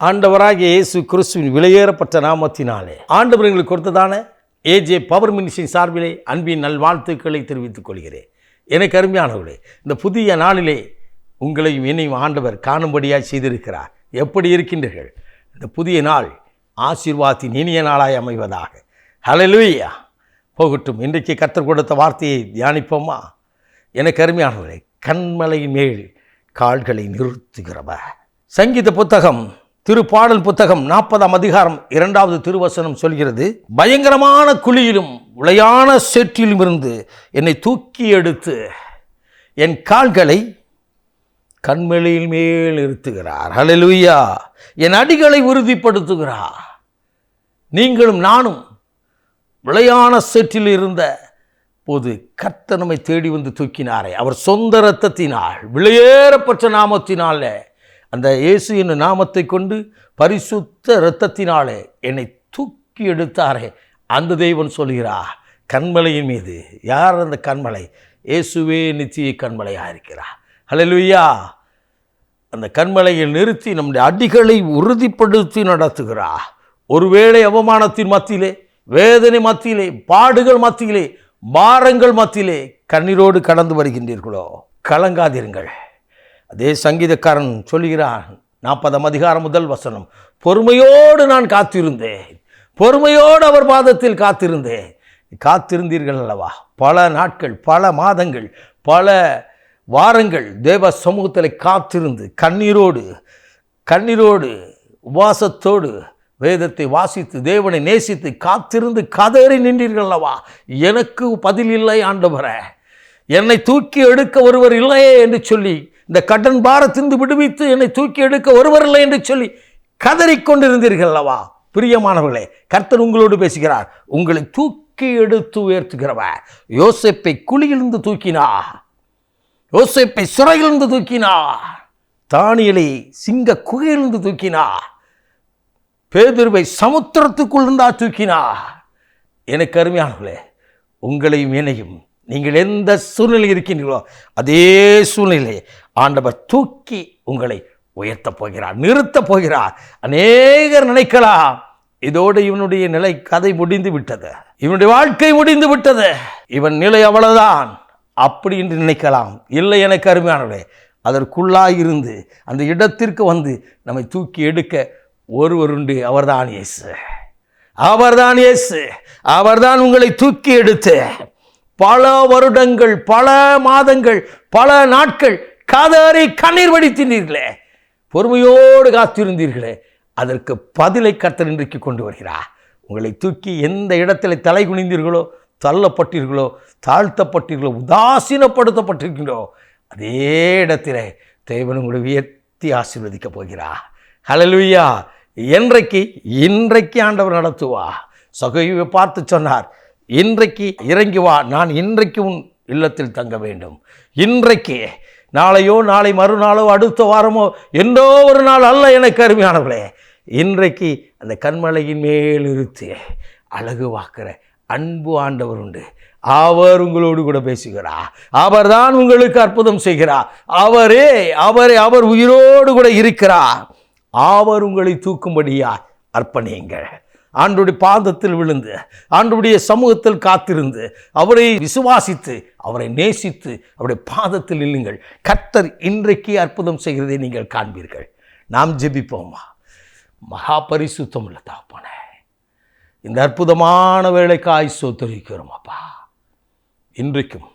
ஆண்டவராகிய இயேசு கிறிஸ்துவின் விலையேறப்பட்ட நாமத்தினாலே ஆண்டவர் எங்களுக்கு கொடுத்ததான ஏஜே பவர் மினிஸ்ட்ரி சார்பிலே அன்பின் நல்வாழ்த்துக்களை தெரிவித்துக் கொள்கிறேன். எனக்கு அருமையானவர்களே, இந்த புதிய நாளிலே உங்களையும் என்னையும் ஆண்டவர் காணும்படியாக செய்திருக்கிறார். எப்படி இருக்கின்றீர்கள்? இந்த புதிய நாள் ஆசீர்வாதத்தின் இனிய நாளாய் அமைவதாக. ஹல்லேலூயா. போகட்டும். இன்றைக்கு கர்த்தர் கொடுத்த வார்த்தையை தியானிப்போமா? எனக்கு அருமையானவர்களே, கண்மலையின் மேல் கால்களை நிறுத்துகிறவர். சங்கீத புத்தகம் திருப்பாடல் புத்தகம் 40ஆம் அதிகாரம் 2வது திருவசனம் சொல்கிறது, பயங்கரமான குழியிலும் உளையான சேற்றிலும் இருந்து என்னை தூக்கி எடுத்து என் கால்களை கண்மலையின் மேல் நிறுத்துகிறார். ஹல்லேலூயா. என் அடிகளை உறுதிப்படுத்துகிறார். நீங்களும் நானும் உளையான சேற்றில் இருந்த போது கர்த்தர் நம்மை தேடி வந்து தூக்கினாரே, அவர் சொந்த இரத்தத்தினால் விலையேறப்பட்ட நாமத்தினால, அந்த இயேசு என்னும் நாமத்தை கொண்டு பரிசுத்த இரத்தத்தினாலே என்னை தூக்கி எடுத்தாரே, அந்த தேவன் சொல்கிறார் கண்மலையின் மீது. யார் அந்த கண்மலை? இயேசுவே நித்திய கண்மலையாக இருக்கிறார். ஹல்லேலூயா. அந்த கண்மலையில் நிறுத்தி நம்முடைய அடிகளை உறுதிப்படுத்தி நடத்துகிறார். ஒருவேளை அவமானத்தின் மத்தியிலே, வேதனை மத்தியிலே, பாடுகள் மத்தியிலே, பாரங்கள் மத்தியிலே கண்ணீரோடு கடந்து வருகின்றீர்களோ, கலங்காதீர்கள். அதே சங்கீதக்காரன் சொல்கிறான் 40ஆம் அதிகாரம் 1 வசனம், பொறுமையோடு நான் காத்திருந்தேன், பொறுமையோடு அவர் பாதத்தில் காத்திருந்தேன். காத்திருந்தீர்கள் அல்லவா? பல நாட்கள், பல மாதங்கள், பல வாரங்கள் தேவ சமூகத்தில் காத்திருந்து கண்ணீரோடு உபவாசத்தோடு வேதத்தை வாசித்து தேவனை நேசித்து காத்திருந்து கதறி நின்றீர்கள் அல்லவா? எனக்கு பதில் இல்லை ஆண்டவரே, என்னை தூக்கி எடுக்க ஒருவர் இல்லையே என்று சொல்லி, இந்த கடன் பாரத்திலிருந்து விடுவித்து என்னை தூக்கி எடுக்க ஒருவர் இல்லை என்று சொல்லி கதறிக்கொண்டிருந்தீர்கள் அல்லவா? பிரியமானவர்களே, கர்த்தர் உங்களோடு பேசுகிறார். உங்களை தூக்கி எடுத்து உயர்த்துகிறவர். யோசேப்பை குழியிலிருந்து தூக்கினார், யோசேப்பை சிறையிலிருந்து தூக்கினார், தானியேலை சிங்க குகையிலிருந்து தூக்கினார், பேதுருவை சமுத்திரத்துக்குள்ளிருந்தா தூக்கினார். எனக்கு அருமையானவர்களே, உங்களையும் என்னையும் நீங்கள் எந்த சூழ்நிலை இருக்கின்றீர்களோ அதே சூழ்நிலையை ஆண்டவர் தூக்கி உங்களை உயர்த்தப் போகிறார், நிறுத்தப் போகிறார். அநேகர் நினைக்கலாம், இதோடு இவனுடைய நிலை கதை முடிந்து விட்டது, இவனுடைய வாழ்க்கை முடிந்து விட்டது, இவன் நிலை அவ்வளவுதான் அப்படி என்று நினைக்கலாம். இல்லை எனக்கு அருமையானவர்களே, அதற்குள்ளாயிருந்து அந்த இடத்திற்கு வந்து நம்மை தூக்கி எடுக்க ஒருவர் உண்டு. அவர்தான் இயேசு. அவர்தான் இயேசு. அவர்தான் உங்களை தூக்கி எடுத்து பல வருடங்கள், பல மாதங்கள், பல நாட்கள் கதறி கண்ணீர் வடித்தீர்களே, பொறுமையோடு காத்திருந்தீர்களே, அதற்கு பதிலை கர்த்தர் இன்றைக்கு கொண்டு வருகிறார். உங்களை தூக்கி எந்த இடத்துல தலை குனிந்தீர்களோ, தள்ளப்பட்டீர்களோ, தாழ்த்தப்பட்டீர்களோ, உதாசீனப்படுத்தப்பட்டிருக்கிறோ, அதே இடத்துல தேவன் உங்களை உயர்த்தி ஆசீர்வதிக்கப் போகிறார். ஹல்லேலூயா. இன்றைக்கு ஆண்டவர் நடத்துவா. சகோதரியை பார்த்து சொன்னார், இன்றைக்கு இறங்கி வா, நான் இன்றைக்கு உன் இல்லத்தில் தங்க வேண்டும். இன்றைக்கு, நாளையோ நாளை மறுநாளோ அடுத்த வாரமோ என்றோ ஒரு நாள் அல்ல. எனக்கு அருமையானவர்களே, இன்றைக்கு அந்த கண்மலையின் மேல் இருத்தி அழகு வாக்குற அன்பு ஆண்டவர் உண்டு. அவர் உங்களோடு கூட பேசுகிறார். அவர் தான் உங்களுக்கு அற்புதம் செய்கிறார். அவர் உயிரோடு கூட இருக்கிறார். அவர் உங்களை தூக்கும்படியா அர்ப்பணியுங்கள். ஆண்டவருடைய பாதத்தில் விழுந்து, ஆண்டவருடைய சமூகத்தில் காத்திருந்து, அவரை விசுவாசித்து, அவரை நேசித்து, அவருடைய பாதத்தில் நில்லுங்கள். கர்த்தர் இன்றைக்கு அற்புதம் செய்கிறதை நீங்கள் காண்பீர்கள். நாம் ஜெபிப்போமா? மகா பரிசுத்தம் உள்ள தகப்பனே, இந்த அற்புதமான வேளைக்காய் ஸ்தோத்திரிக்கிறோம் அப்பா. இன்றைக்கும்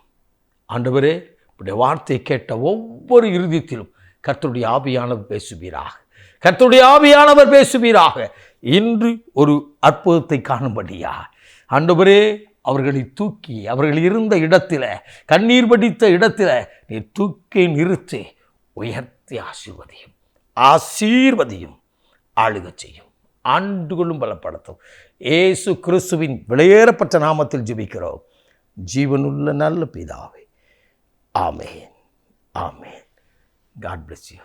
ஆண்டவரே, உடைய வார்த்தையை கேட்ட ஒவ்வொரு இருதயத்திலும் கர்த்தருடைய ஆவியானவர் பேசுவீராக, கர்த்தருடைய ஆவியானவர் பேசுவீராக. இன்று ஒரு அற்புதத்தை காணும்படியா ஆண்டவரே, அவர்களை தூக்கி அவர்கள் இருந்த இடத்துல, கண்ணீர் வடித்த இடத்துல நீ தூக்கி நிறுத்தி உயர்த்தி ஆசீர்வதியும் ஆளுக செய்யும், ஆண்டுகளும் பலப்படுத்தும். இயேசு கிறிஸ்துவின் விலையேறப்பட்ட நாமத்தில் ஜெபிக்கிறோம் ஜீவனுள்ள நல்ல பிதாவே. ஆமென். ஆமென். God bless you.